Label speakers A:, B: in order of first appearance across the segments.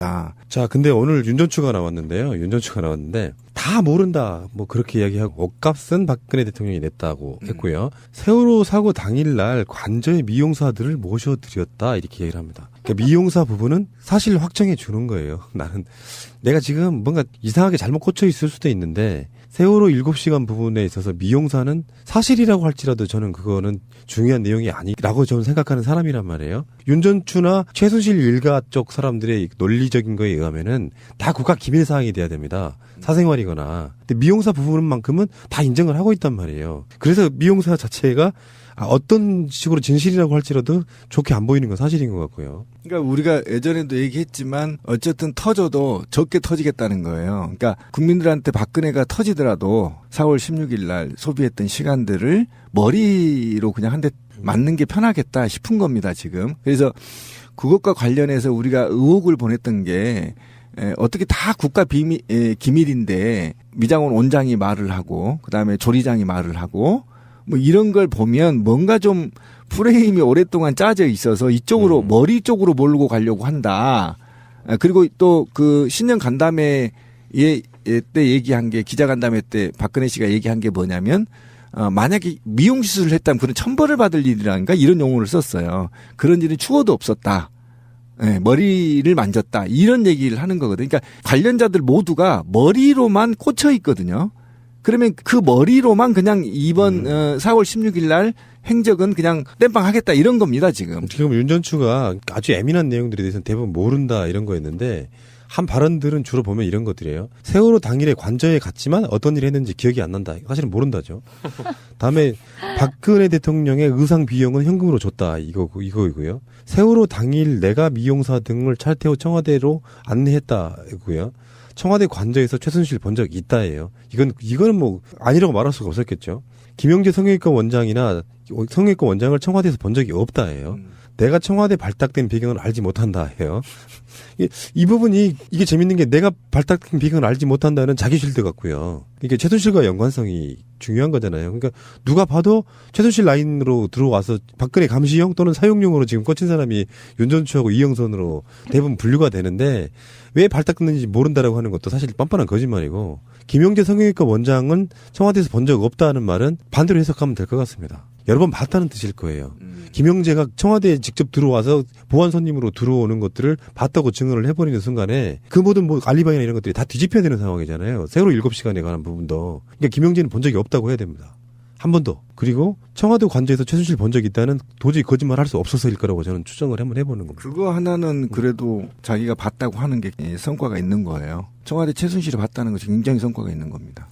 A: 있다.
B: 자, 근데 오늘 윤전추가 나왔는데요. 윤전추가 나왔는데 다 모른다. 뭐 그렇게 이야기하고 옷값은 박근혜 대통령이 냈다고 했고요. 세월호 사고 당일날 관저의 미용사들을 모셔드렸다 이렇게 얘기를 합니다. 그러니까 미용사 부분은 사실 확정해 주는 거예요. 나는 내가 지금 뭔가 이상하게 잘못 꽂혀 있을 수도 있는데 세월호 7시간 부분에 있어서 미용사는 사실이라고 할지라도 저는 그거는 중요한 내용이 아니라고 저는 생각하는 사람이란 말이에요. 윤전추나 최순실 일가 쪽 사람들의 논리적인 거에 의하면은 다 국가 기밀 사항이 돼야 됩니다. 사생활이거나. 근데 미용사 부분만큼은 다 인정을 하고 있단 말이에요. 그래서 미용사 자체가 어떤 식으로 진실이라고 할지라도 좋게 안 보이는 건 사실인 것 같고요.
A: 그러니까 우리가 예전에도 얘기했지만 어쨌든 터져도 적게 터지겠다는 거예요. 그러니까 국민들한테 박근혜가 터지더라도 4월 16일 날 소비했던 시간들을 머리로 그냥 한 대 맞는 게 편하겠다 싶은 겁니다, 지금. 그래서 그것과 관련해서 우리가 의혹을 보냈던 게 어떻게 다 국가 기밀인데 미장원 원장이 말을 하고 그다음에 조리장이 말을 하고 뭐 이런 걸 보면 뭔가 좀 프레임이 오랫동안 짜져 있어서 이쪽으로 머리 쪽으로 몰고 가려고 한다. 그리고 또 그 신년 간담회 때 얘기한 게 기자간담회 때 박근혜 씨가 얘기한 게 뭐냐면 만약에 미용 시술을 했다면 그런 천벌을 받을 일이라는가 이런 용어를 썼어요. 그런 일은 추호도 없었다. 네, 머리를 만졌다. 이런 얘기를 하는 거거든요. 그러니까 관련자들 모두가 머리로만 꽂혀 있거든요. 그러면 그 머리로만 그냥 이번 4월 16일 날 행적은 그냥 땜빵 하겠다 이런 겁니다, 지금.
B: 지금 윤전추가 아주 예민한 내용들에 대해서는 대부분 모른다 이런 거였는데 한 발언들은 주로 보면 이런 것들이에요. 세월호 당일에 관저에 갔지만 어떤 일을 했는지 기억이 안 난다. 사실은 모른다죠. 다음에 박근혜 대통령의 의상 비용은 현금으로 줬다. 이거이고요. 세월호 당일 내가 미용사 등을 차를 태워 청와대로 안내했다고요. 청와대 관저에서 최순실 본 적 있다예요. 이거는 뭐 아니라고 말할 수가 없었겠죠. 김영재 성형외과 원장이나 성형외과 원장을 청와대에서 본 적이 없다예요. 내가 청와대 발탁된 배경을 알지 못한다예요. 이 부분이 이게 재밌는 게 내가 발탁된 배경을 알지 못한다는 자기 실드 같고요. 이게 최순실과 연관성이 중요한 거잖아요. 그러니까 누가 봐도 최순실 라인으로 들어와서 박근혜 감시용 또는 사용용으로 지금 꽂힌 사람이 윤전추하고 이영선으로 대부분 분류가 되는데 왜 발탁됐는지 모른다라고 하는 것도 사실 뻔뻔한 거짓말이고 김영재 성형외과 원장은 청와대에서 본 적 없다는 말은 반대로 해석하면 될 것 같습니다. 여러 번 봤다는 뜻일 거예요. 김영재가 청와대에 직접 들어와서 보안 손님으로 들어오는 것들을 봤다고 증언을 해버리는 순간에 그 모든 뭐 알리바이나 이런 것들이 다 뒤집혀야 되는 상황이잖아요. 세월호 7시간에 관한 부분도. 그러니까 김영재는 본 적이 없다고 해야 됩니다. 한 번도. 그리고 청와대 관저에서 최순실 본 적이 있다는 도저히 거짓말 할 수 없어서일 거라고 저는 추정을 한번 해보는 겁니다.
A: 그거 하나는 그래도 자기가 봤다고 하는 게 성과가 있는 거예요. 청와대 최순실을 봤다는 것이 굉장히 성과가 있는 겁니다.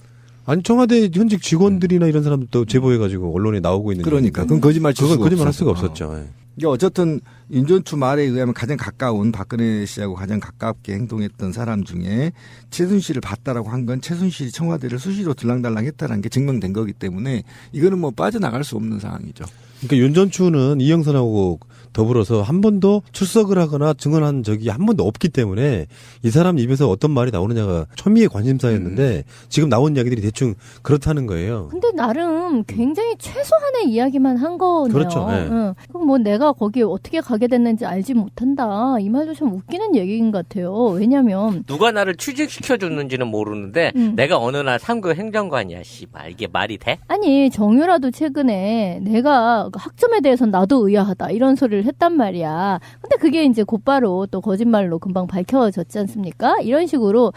B: 아니 청와대 현직 직원들이나 이런 사람들도 제보해가지고 언론에 나오고 있는.
A: 그러니까 그건 거짓말 칠 수가
B: 거짓말 할 수가 없었죠.
A: 이게 어쨌든 윤전추 말에 의하면 가장 가까운 박근혜 씨하고 가장 가깝게 행동했던 사람 중에 최순실을 봤다라고 한 건 최순실이 청와대를 수시로 들랑달랑 했다는 게 증명된 거기 때문에 이거는 뭐 빠져나갈 수 없는 상황이죠.
B: 그러니까 윤전추는 이영선하고 더불어서 한 번도 출석을 하거나 증언한 적이 한 번도 없기 때문에 이 사람 입에서 어떤 말이 나오느냐가 초미의 관심사였는데 지금 나온 이야기들이 대충 그렇다는 거예요.
C: 근데 나름 굉장히 최소한의 이야기만 한 거네요.
B: 그렇죠. 네.
C: 응. 그럼 뭐 내가 거기에 어떻게 가게 됐는지 알지 못한다. 이 말도 참 웃기는 얘기인 것 같아요. 왜냐면
D: 누가 나를 취직시켜줬는지는 모르는데 내가 어느 날 3급 행정관이야. 씨발 이게 말이 돼?
C: 아니 정유라도 최근에 내가 학점에 대해서는 나도 의아하다 이런 소리를 했단 말이야. 근데 그게 이제 곧바로 또 거짓말로 금방 밝혀졌지 않습니까? 이런 식으로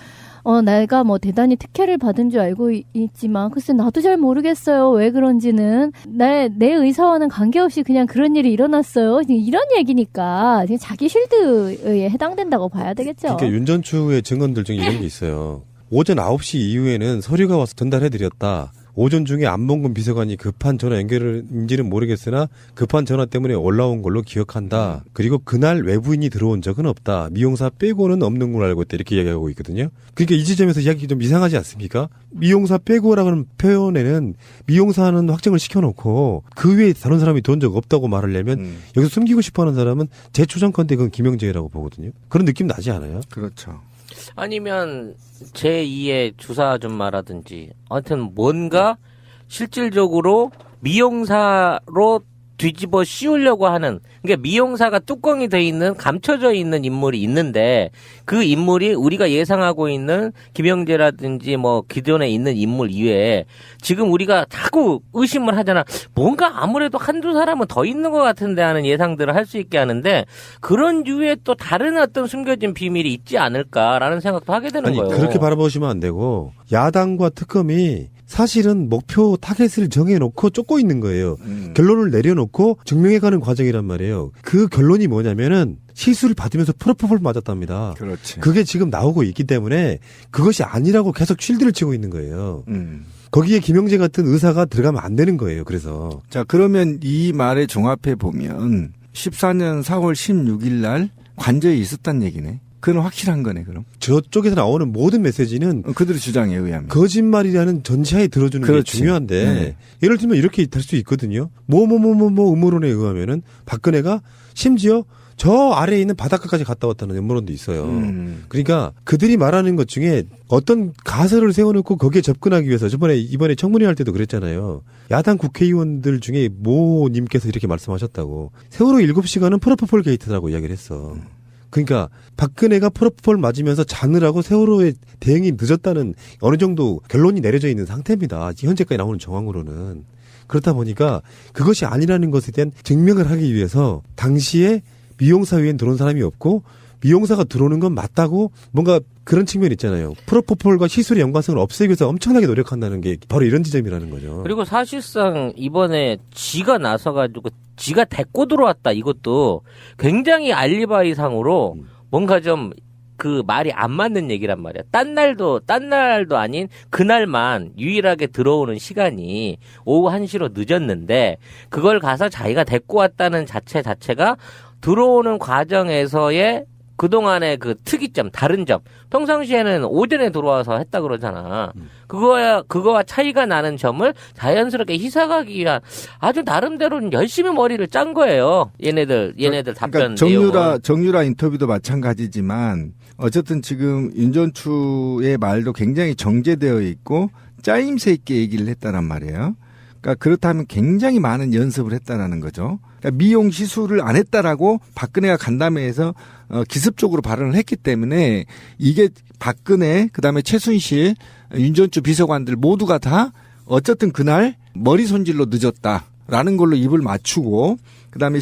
C: 내가 뭐 대단히 특혜를 받은 줄 알고 있지만 글쎄 나도 잘 모르겠어요. 왜 그런지는 내 의사와는 관계없이 그냥 그런 일이 일어났어요. 이런 얘기니까 자기 실드에 해당된다고 봐야 되겠죠.
B: 그러니까 윤전추의 증언들 중에 이런 게 있어요. 오전 9시 이후에는 서류가 와서 전달해드렸다. 오전 중에 안봉근 비서관이 급한 전화 연결인지는 모르겠으나 급한 전화 때문에 올라온 걸로 기억한다. 그리고 그날 외부인이 들어온 적은 없다. 미용사 빼고는 없는 걸로 알고 있다. 이렇게 이야기하고 있거든요. 그러니까 이 지점에서 이야기 좀 이상하지 않습니까? 미용사 빼고라는 표현에는 미용사는 확정을 시켜놓고 그 외에 다른 사람이 들어온 적 없다고 말을 하려면 여기서 숨기고 싶어하는 사람은 제 초정컨대 그건 김영재라고 보거든요. 그런 느낌 나지 않아요?
A: 그렇죠.
D: 아니면 제2의 주사 아줌마라든지 하여튼 뭔가 실질적으로 미용사로 뒤집어 씌우려고 하는, 그러니까 미용사가 뚜껑이 돼 있는, 감춰져 있는 인물이 있는데, 그 인물이 우리가 예상하고 있는 김영재라든지 뭐 기존에 있는 인물 이외에 지금 우리가 자꾸 의심을 하잖아. 뭔가 아무래도 한두 사람은 더 있는 것 같은데 하는 예상들을 할 수 있게 하는데, 그런 류의 또 다른 어떤 숨겨진 비밀이 있지 않을까라는 생각도 하게 되는
B: 아니
D: 거예요.
B: 그렇게 바라보시면 안 되고 야당과 특검이 사실은 목표 타겟을 정해놓고 쫓고 있는 거예요. 결론을 내려놓고 증명해가는 과정이란 말이에요. 그 결론이 뭐냐면은 실수를 받으면서 프로포폴 맞았답니다.
A: 그렇지.
B: 그게 지금 나오고 있기 때문에 그것이 아니라고 계속 쉴드를 치고 있는 거예요. 거기에 김영재 같은 의사가 들어가면 안 되는 거예요. 그래서
A: 자, 그러면 이 말에 종합해 보면 14년 4월 16일 날 관저에 있었단 얘기네. 그건 확실한 거네, 그럼.
B: 저쪽에서 나오는 모든 메시지는
A: 그들의 주장에 의하면.
B: 거짓말이라는 전제하에 들어주는
A: 그렇지.
B: 게 중요한데
A: 네.
B: 예를 들면 이렇게 될 수 있거든요. 뭐 음모론에 의하면은 박근혜가 심지어 저 아래에 있는 바닷가까지 갔다 왔다는 음모론도 있어요. 그러니까 그들이 말하는 것 중에 어떤 가설을 세워놓고 거기에 접근하기 위해서 이번에 청문회 할 때도 그랬잖아요. 야당 국회의원들 중에 모님께서 이렇게 말씀하셨다고. 세월호 7시간은 프로포폴 게이트라고 이야기를 했어. 그러니까 박근혜가 프로포폴 맞으면서 자느라고 세월호의 대응이 늦었다는 어느 정도 결론이 내려져 있는 상태입니다. 현재까지 나오는 정황으로는. 그렇다 보니까 그것이 아니라는 것에 대한 증명을 하기 위해서 당시에 미용사 외엔 들어온 사람이 없고 미용사가 들어오는 건 맞다고 뭔가 그런 측면이 있잖아요. 프로포폴과 시술의 연관성을 없애기 위해서 엄청나게 노력한다는 게 바로 이런 지점이라는 거죠.
D: 그리고 사실상 이번에 지가 나서가지고 지가 데리고 들어왔다 이것도 굉장히 알리바이상으로 뭔가 좀 그 말이 안 맞는 얘기란 말이야. 딴 날도 아닌 그날만 유일하게 들어오는 시간이 오후 1시로 늦었는데 그걸 가서 자기가 데리고 왔다는 자체가 들어오는 과정에서의 그동안의 그 특이점, 다른 점. 평상시에는 오전에 들어와서 했다 그러잖아. 그거와 차이가 나는 점을 자연스럽게 희석하기 위한 아주 나름대로는 열심히 머리를 짠 거예요. 얘네들 답변
A: 그러니까 정유라 인터뷰도 마찬가지지만 어쨌든 지금 윤전추의 말도 굉장히 정제되어 있고 짜임새 있게 얘기를 했다란 말이에요. 그러니까 그렇다면 굉장히 많은 연습을 했다라는 거죠. 그러니까 미용 시술을 안 했다라고 박근혜가 간담회에서 기습적으로 발언을 했기 때문에 이게 박근혜 그다음에 최순실 윤전추 비서관들 모두가 다 어쨌든 그날 머리 손질로 늦었다라는 걸로 입을 맞추고 그다음에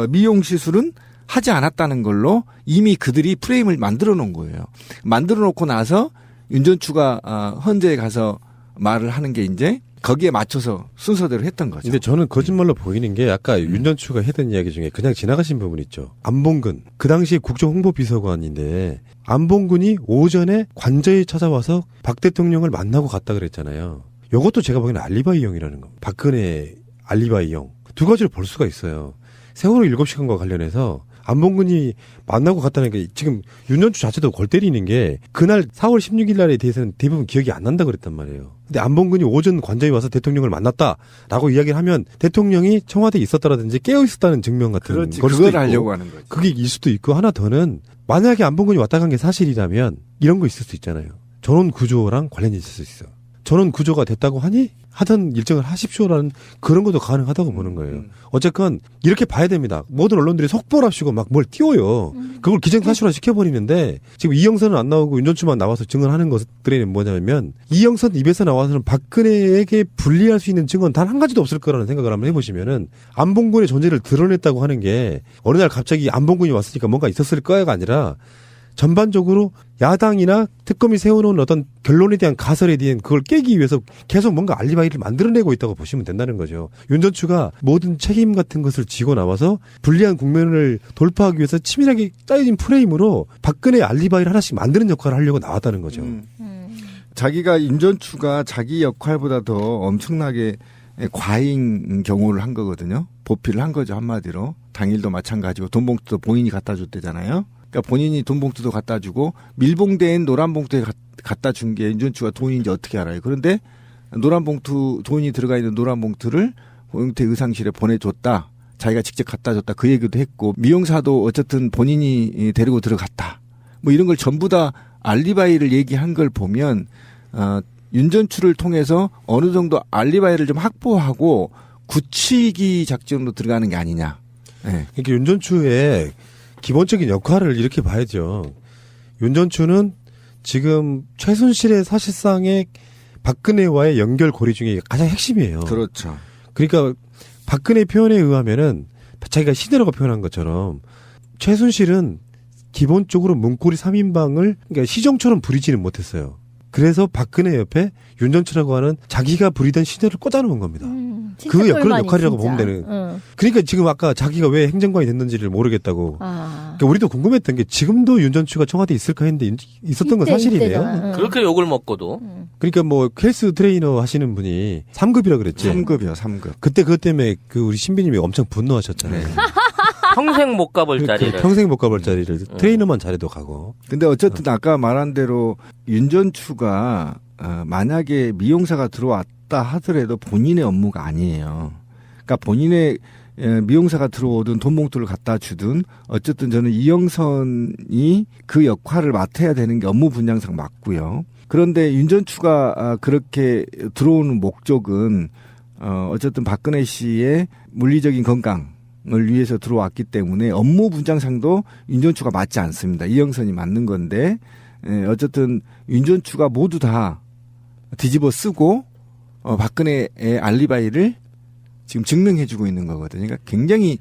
A: 미용 시술은 하지 않았다는 걸로 이미 그들이 프레임을 만들어 놓은 거예요. 만들어 놓고 나서 윤전추가 헌재에 가서 말을 하는 게 이제 거기에 맞춰서 순서대로 했던 거죠.
B: 근데 저는 거짓말로 보이는 게 아까 윤전추가 했던 이야기 중에 그냥 지나가신 부분 있죠. 안봉근. 그 당시에 국정홍보비서관인데 안봉근이 오전에 관저에 찾아와서 박 대통령을 만나고 갔다 그랬잖아요. 이것도 제가 보기에는 알리바이형이라는 거. 박근혜 알리바이형. 두 가지를 볼 수가 있어요. 세월호 7시간과 관련해서 안봉근이 만나고 갔다는 게 지금 윤전추 자체도 골 때리는 게 그날 4월 16일 날에 대해서는 대부분 기억이 안 난다 그랬단 말이에요. 근데 안봉근이 오전 관저에 와서 대통령을 만났다라고 이야기를 하면 대통령이 청와대에 있었다라든지 깨어 있었다는 증명 같은
A: 그렇지.
B: 걸 수도
A: 그걸
B: 있고
A: 하려고 하는 거죠.
B: 그게 일 수도 있고 하나 더는 만약에 안봉근이 왔다 간 게 사실이라면 이런 거 있을 수 있잖아요. 전원 구조랑 관련이 있을 수 있어. 전원 구조가 됐다고 하니 하던 일정을 하십시오라는 그런 것도 가능하다고 보는 거예요. 어쨌건 이렇게 봐야 됩니다. 모든 언론들이 속보랍시고 막 뭘 띄워요. 그걸 기정사실화 시켜버리는데 지금 이영선은 안 나오고 윤전추만 나와서 증언하는 것들에는 뭐냐면 이영선 입에서 나와서는 박근혜에게 불리할 수 있는 증언 단 한 가지도 없을 거라는 생각을 한번 해보시면은 안봉근의 존재를 드러냈다고 하는 게 어느 날 갑자기 안봉근이 왔으니까 뭔가 있었을 거야가 아니라 전반적으로 야당이나 특검이 세워놓은 어떤 결론에 대한 가설에 대한 그걸 깨기 위해서 계속 뭔가 알리바이를 만들어내고 있다고 보시면 된다는 거죠. 윤전추가 모든 책임 같은 것을 지고 나와서 불리한 국면을 돌파하기 위해서 치밀하게 짜여진 프레임으로 박근혜 알리바이를 하나씩 만드는 역할을 하려고 나왔다는 거죠.
A: 자기가 윤전추가 자기 역할보다 더 엄청나게 과잉 경호를 한 거거든요. 보필을 한 거죠, 한마디로. 당일도 마찬가지고 돈봉투도 본인이 갖다 줬대잖아요. 그러니까 본인이 돈봉투도 갖다 주고 밀봉된 노란 봉투에 갖다 준 게 윤전추가 돈인지 어떻게 알아요. 그런데 노란 봉투, 돈이 들어가 있는 노란 봉투를 홍영태 의상실에 보내줬다. 자기가 직접 갖다 줬다. 그 얘기도 했고 미용사도 어쨌든 본인이 데리고 들어갔다. 뭐 이런 걸 전부 다 알리바이를 얘기한 걸 보면 윤전추를 통해서 어느 정도 알리바이를 좀 확보하고 굳히기 작전으로 들어가는 게 아니냐. 네.
B: 그러니까 윤전추의 기본적인 역할을 이렇게 봐야죠. 윤전추는 지금 최순실의 사실상의 박근혜와의 연결고리 중에 가장 핵심이에요.
A: 그렇죠.
B: 그러니까 박근혜 표현에 의하면은 자기가 시대라고 표현한 것처럼 최순실은 기본적으로 문고리 3인방을 그러니까 시정처럼 부리지는 못했어요. 그래서 박근혜 옆에 윤전추라고 하는 자기가 부리던 시대를 꽂아놓은 겁니다.
C: 진짜
B: 그런
C: 꿀만이,
B: 역할이라고
C: 진짜.
B: 보면 되는.
C: 응.
B: 그러니까 지금 아까 자기가 왜 행정관이 됐는지를 모르겠다고.
C: 아.
B: 그러니까 우리도 궁금했던 게 지금도 윤전추가 청와대에 있을까 했는데 있었던 건
C: 이때,
B: 사실이네요.
C: 이때잖아. 응.
D: 그렇게 욕을 먹고도
B: 그러니까 뭐 헬스 트레이너 하시는 분이 3급이라 그랬지.
A: 3급이요, 3급.
B: 그때 그것 때문에 그 우리 신비님이 엄청 분노하셨잖아요.
D: 평생 못 가볼 자리를.
B: 평생 못 가볼 자리를 트레이너만 잘해도 가고.
A: 근데 어쨌든 아까 말한 대로 윤전추가 만약에 미용사가 들어왔다 하더라도 본인의 업무가 아니에요. 그러니까 본인의 미용사가 들어오든 돈 봉투를 갖다 주든 어쨌든 저는 이영선이 그 역할을 맡아야 되는 게 업무 분량상 맞고요. 그런데 윤전추가 그렇게 들어오는 목적은 어쨌든 박근혜 씨의 물리적인 건강을 위해서 들어왔기 때문에 업무 분장상도 윤전추가 맞지 않습니다. 이영선이 맞는 건데 어쨌든 윤전추가 모두 다 뒤집어 쓰고 박근혜의 알리바이를 지금 증명해주고 있는 거거든요. 그러니까 굉장히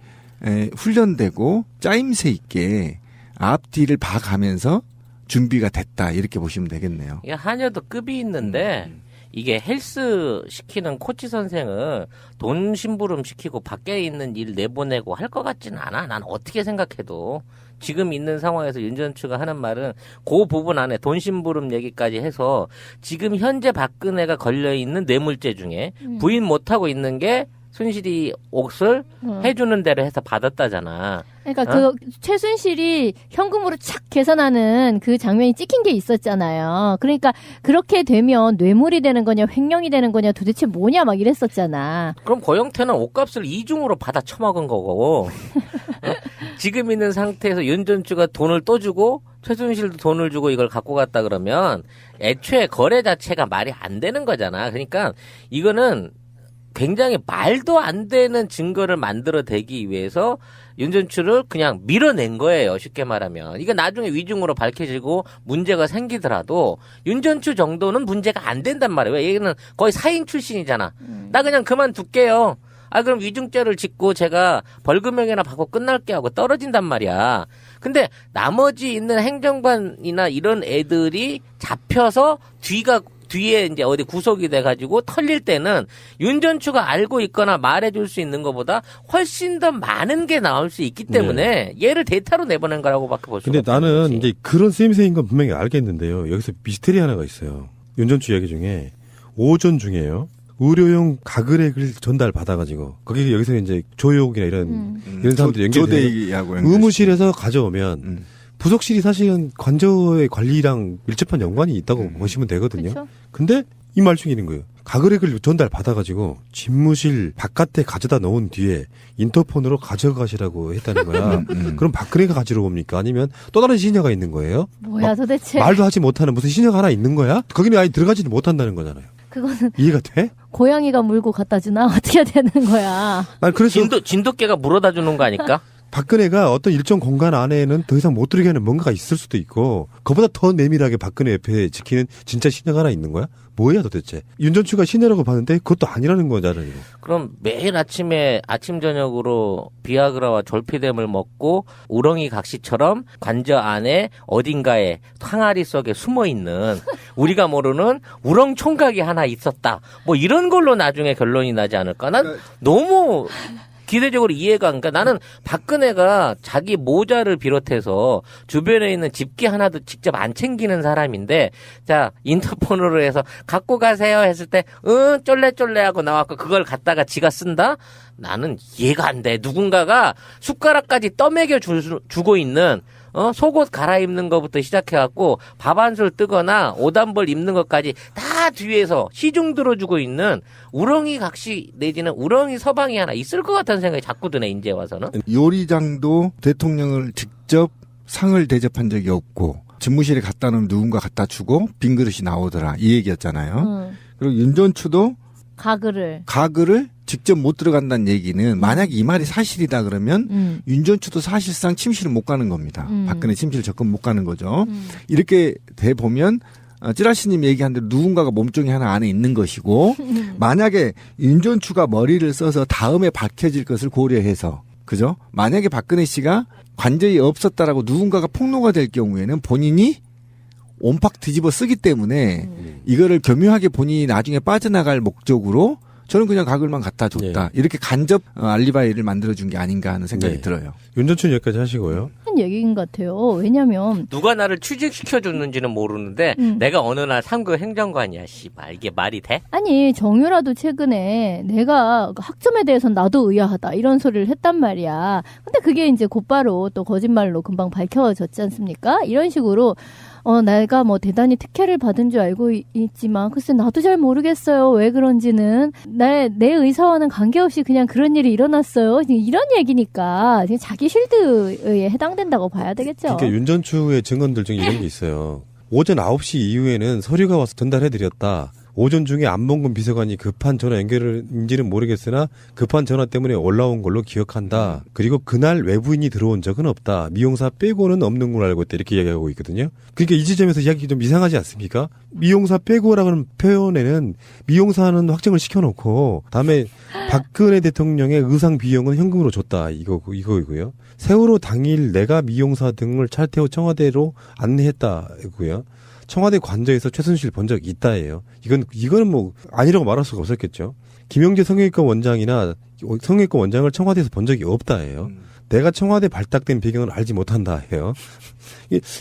A: 훈련되고 짜임새 있게 앞뒤를 봐가면서 준비가 됐다 이렇게 보시면 되겠네요.
D: 이게 한여도 급이 있는데 이게 헬스 시키는 코치 선생을 돈 심부름 시키고 밖에 있는 일 내보내고 할 것 같지는 않아. 난 어떻게 생각해도 지금 있는 상황에서 윤전추가 하는 말은 그 부분 안에 돈 심부름 얘기까지 해서 지금 현재 박근혜가 걸려 있는 뇌물죄 중에 부인 못 하고 있는 게 순실이 옷을 해주는 대로 해서 받았다잖아.
C: 그러니까 그 최순실이 현금으로 착 계산하는 그 장면이 찍힌 게 있었잖아요. 그러니까 그렇게 되면 뇌물이 되는 거냐 횡령이 되는 거냐 도대체 뭐냐 막 이랬었잖아.
D: 그럼 고영태는 옷값을 이중으로 받아 처먹은 거고 지금 있는 상태에서 윤전추가 돈을 또 주고 최순실도 돈을 주고 이걸 갖고 갔다 그러면 애초에 거래 자체가 말이 안 되는 거잖아. 그러니까 이거는 굉장히 말도 안 되는 증거를 만들어내기 위해서 윤전추를 그냥 밀어낸 거예요. 쉽게 말하면. 이거 나중에 위중으로 밝혀지고 문제가 생기더라도 윤전추 정도는 문제가 안 된단 말이에요. 얘는 거의 사인 출신이잖아. 나 그냥 그만둘게요. 그럼 위중죄를 짓고 제가 벌금형이나 받고 끝날게 하고 떨어진단 말이야. 근데 나머지 있는 행정관이나 이런 애들이 잡혀서 뒤에 이제 어디 구속이 돼가지고 털릴 때는 윤전추가 알고 있거나 말해줄 수 있는 것보다 훨씬 더 많은 게 나올 수 있기 때문에 얘를 대타로 내보낸 거라고밖에 볼 수가
B: 근데
D: 없는
B: 나는
D: 거지.
B: 이제 그런 쓰임새인 건 분명히 알겠는데요. 여기서 미스테리 하나가 있어요. 윤전추 얘기 중에 오전 중에요. 의료용 가글액을 전달 받아가지고 거기 여기서 이제 조욕이나 이런 사람들이 연결돼
A: 조대하고
B: 의무실에서 가져오면 부속실이 사실은 관저의 관리랑 밀접한 연관이 있다고 보시면 되거든요.
C: 그쵸?
B: 근데 이 말 중에 있는 거예요. 가글액을 전달 받아가지고 집무실 바깥에 가져다 놓은 뒤에 인터폰으로 가져가시라고 했다는 거야. 그럼 박근혜가 가지러 옵니까? 아니면 또 다른 시녀가 있는 거예요?
C: 뭐야 도대체.
B: 말도 하지 못하는 무슨 시녀가 하나 있는 거야? 거기는 아예 들어가지도 못한다는 거잖아요.
C: 그거는
B: 이해가 돼?
C: 고양이가 물고 갖다 주나 어떻게 되는 거야.
B: 난 그래서
D: 진돗개가 물어다 주는 거 아닐까?
B: 박근혜가 어떤 일정 공간 안에는 더 이상 못 들게 하는 뭔가가 있을 수도 있고 그보다 더 내밀하게 박근혜 옆에 지키는 진짜 신녀가 하나 있는 거야? 뭐야 도대체? 윤전추가 신녀라고 봤는데 그것도 아니라는 거잖아요.
D: 그럼 매일 아침에 아침 저녁으로 비아그라와 졸피뎀을 먹고 우렁이 각시처럼 관저 안에 어딘가에 항아리 속에 숨어 있는 우리가 모르는 우렁 총각이 하나 있었다. 뭐 이런 걸로 나중에 결론이 나지 않을까? 난 너무 기대적으로 이해가 안 가. 나는 박근혜가 자기 모자를 비롯해서 주변에 있는 집게 하나도 직접 안 챙기는 사람인데, 자, 인터폰으로 해서 갖고 가세요 했을 때, 쫄래쫄래 하고 나왔고 그걸 갖다가 지가 쓴다? 나는 이해가 안 돼. 누군가가 숟가락까지 떠먹여 주고 있는 속옷 갈아입는 것부터 시작해갖고 밥 한 술 뜨거나 옷 한 벌 입는 것까지 다 뒤에서 시중 들어주고 있는 우렁이 각시 내지는 우렁이 서방이 하나 있을 것 같다는 생각이 자꾸 드네, 이제 와서는.
A: 요리장도 대통령을 직접 상을 대접한 적이 없고 집무실에 갖다 놓으면 누군가 갖다 주고 빈 그릇이 나오더라 이 얘기였잖아요. 그리고 윤전추도
C: 가글을
A: 직접 못 들어간다는 얘기는 만약 이 말이 사실이다 그러면 윤전추도 사실상 침실을 못 가는 겁니다. 박근혜 침실 접근 못 가는 거죠. 이렇게 돼 보면 찌라시님 얘기한 대로 누군가가 몸종이 하나 안에 있는 것이고 만약에 윤전추가 머리를 써서 다음에 밝혀질 것을 고려해서 그죠? 만약에 박근혜 씨가 관저에 없었다라고 누군가가 폭로가 될 경우에는 본인이 온팍 뒤집어 쓰기 때문에 이거를 교묘하게 본인이 나중에 빠져나갈 목적으로 저는 그냥 가글만 갖다 줬다. 이렇게 간접 알리바이를 만들어준 게 아닌가 하는 생각이 들어요.
B: 윤전춘 여기까지 하시고요.
C: 한 얘기인 것 같아요. 왜냐면
D: 누가 나를 취직시켜줬는지는 모르는데 내가 어느 날 3급 행정관이야. 씨발 이게 말이 돼?
C: 아니 정유라도 최근에 내가 학점에 대해서는 나도 의아하다 이런 소리를 했단 말이야. 근데 그게 이제 곧바로 또 거짓말로 금방 밝혀졌지 않습니까? 이런 식으로 내가 뭐 대단히 특혜를 받은 줄 알고 있지만 글쎄 나도 잘 모르겠어요. 왜 그런지는 내 의사와는 관계없이 그냥 그런 일이 일어났어요. 이런 얘기니까 자기 실드에 해당된다고 봐야 되겠죠.
B: 그러니까 윤전추의 증언들 중에 이런 게 있어요. 오전 9시 이후에는 서류가 와서 전달해드렸다. 오전 중에 안봉근 비서관이 급한 전화 연결인지는 모르겠으나 급한 전화 때문에 올라온 걸로 기억한다. 그리고 그날 외부인이 들어온 적은 없다. 미용사 빼고는 없는 걸로 알고 있다. 이렇게 이야기하고 있거든요. 그러니까 이 지점에서 이야기 좀 이상하지 않습니까? 미용사 빼고라는 표현에는 미용사는 확정을 시켜놓고 다음에 박근혜 대통령의 의상 비용은 현금으로 줬다. 이거이고요. 세월호 당일 내가 미용사 등을 차 태워 청와대로 안내했다고요. 청와대 관저에서 최순실 본 적 있다예요. 이거는 뭐 아니라고 말할 수가 없었겠죠. 김영재 성형외과 원장이나 성형외과 원장을 청와대에서 본 적이 없다예요. 내가 청와대 발탁된 배경을 알지 못한다예요.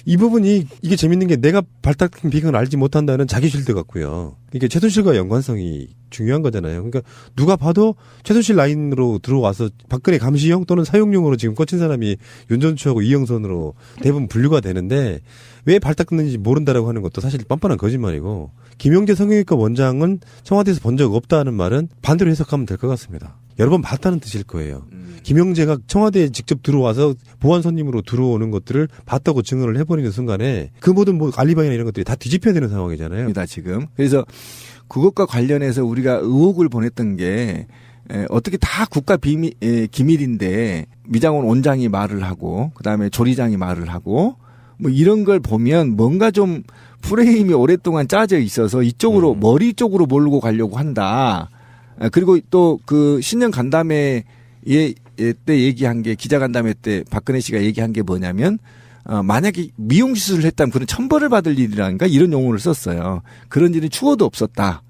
B: 이 부분이 이게 재밌는 게 내가 발탁된 배경을 알지 못한다는 자기 실드 같고요. 이게 최순실과 연관성이 중요한 거잖아요. 그러니까 누가 봐도 최순실 라인으로 들어와서 박근혜 감시용 또는 사용용으로 지금 꽂힌 사람이 윤전추하고 이영선으로 대부분 분류가 되는데 왜 발탁됐는지 모른다라고 하는 것도 사실 뻔뻔한 거짓말이고 김영재 성형외과 원장은 청와대에서 본 적 없다는 말은 반대로 해석하면 될 것 같습니다. 여러 번 봤다는 뜻일 거예요. 김영재가 청와대에 직접 들어와서 보안 손님으로 들어오는 것들을 봤다고 증언을 해버리는 순간에 그 모든 뭐 알리바이나 이런 것들이 다 뒤집혀야 되는 상황이잖아요.
A: 지금. 그래서 그것과 관련해서 우리가 의혹을 보냈던 게 어떻게 다 국가 기밀인데 미장원 원장이 말을 하고 그다음에 조리장이 말을 하고 뭐 이런 걸 보면 뭔가 좀 프레임이 오랫동안 짜져 있어서 이쪽으로 머리 쪽으로 몰고 가려고 한다. 그리고 또 그 신년 간담회 때 얘기한 게 기자간담회 때 박근혜 씨가 얘기한 게 뭐냐면 만약에 미용시술을 했다면 그런 천벌을 받을 일이라는가 이런 용어를 썼어요. 그런 일은 추호도 없었다.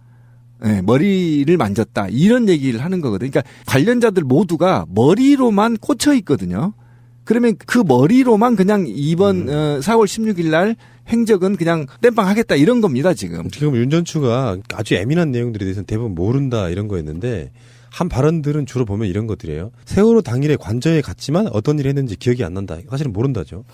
A: 네, 머리를 만졌다. 이런 얘기를 하는 거거든요. 그러니까 관련자들 모두가 머리로만 꽂혀 있거든요. 그러면 그 머리로만 그냥 이번 4월 16일 날 행적은 그냥 땜빵 하겠다 이런 겁니다, 지금.
B: 지금 윤전추가 아주 예민한 내용들에 대해서는 대부분 모른다 이런 거였는데 한 발언들은 주로 보면 이런 것들이에요. 세월호 당일에 관저에 갔지만 어떤 일을 했는지 기억이 안 난다. 사실은 모른다죠.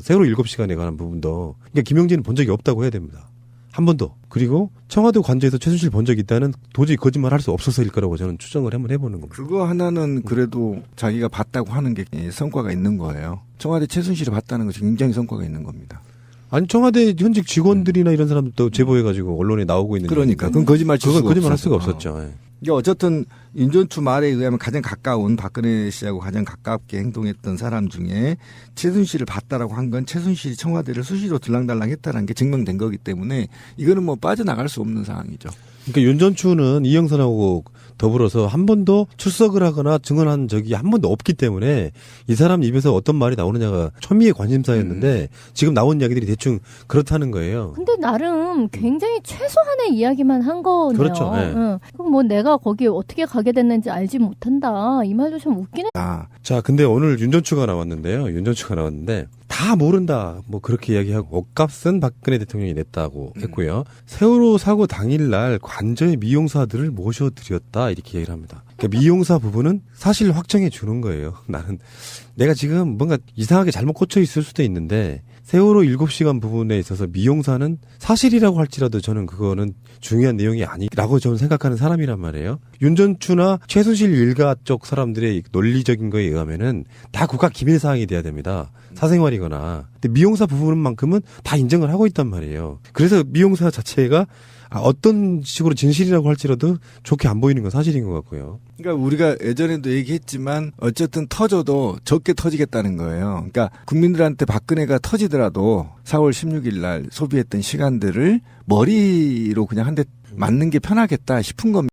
B: 세월호 7시간에 관한 부분도. 그러니까 김영진은 본 적이 없다고 해야 됩니다. 한 번도. 그리고 청와대 관저에서 최순실 본 적이 있다는 도저히 거짓말 할 수 없어서일 거라고 저는 추정을 한번 해보는 겁니다.
A: 그거 하나는 그래도 자기가 봤다고 하는 게 성과가 있는 거예요. 청와대 최순실을 봤다는 것이 굉장히 성과가 있는 겁니다.
B: 아니 청와대 현직 직원들이나 이런 사람들도 제보해가지고 언론에 나오고 있는.
A: 그러니까 그건 거짓말 칠 수가
B: 거짓말 할 수가 없었죠. 예.
A: 이게 어쨌든 윤전추 말에 의하면 가장 가까운 박근혜 씨하고 가장 가깝게 행동했던 사람 중에 최순실을 봤다라고 한 건 최순실이 청와대를 수시로 들랑달랑했다는 게 증명된 거기 때문에 이거는 뭐 빠져나갈 수 없는 상황이죠.
B: 그러니까 윤전추는 이영선하고 더불어서 한 번도 출석을 하거나 증언한 적이 한 번도 없기 때문에 이 사람 입에서 어떤 말이 나오느냐가 초미의 관심사였는데 지금 나온 이야기들이 대충 그렇다는 거예요. 근데
C: 나름 굉장히 최소한의 이야기만 한 거네요.
B: 그렇죠. 네.
C: 그럼 뭐 내가 거기 어떻게 가게 됐는지 알지 못한다. 이 말도 참 웃기네.
B: 자, 근데 오늘 윤전추가 나왔는데요. 다 모른다. 뭐 그렇게 이야기하고 옷값은 박근혜 대통령이 냈다고 했고요. 세월호 사고 당일날 관저의 미용사들을 모셔드렸다 이렇게 얘기를 합니다. 그러니까 미용사 부분은 사실 확정해 주는 거예요. 나는 내가 지금 뭔가 이상하게 잘못 꽂혀 있을 수도 있는데 세월호 7시간 부분에 있어서 미용사는 사실이라고 할지라도 저는 그거는 중요한 내용이 아니라고 저는 생각하는 사람이란 말이에요. 윤전추나 최순실 일가 쪽 사람들의 논리적인 거에 의하면은 다 국가 기밀 사항이 돼야 됩니다. 사생활이거나. 근데 미용사 부분만큼은 다 인정을 하고 있단 말이에요. 그래서 미용사 자체가 어떤 식으로 진실이라고 할지라도 좋게 안 보이는 건 사실인 것 같고요.
A: 그러니까 우리가 예전에도 얘기했지만 어쨌든 터져도 적게 터지겠다는 거예요. 그러니까 국민들한테 박근혜가 터지더라도 4월 16일 날 소비했던 시간들을 머리로 그냥 한 대 맞는 게 편하겠다 싶은 겁니다.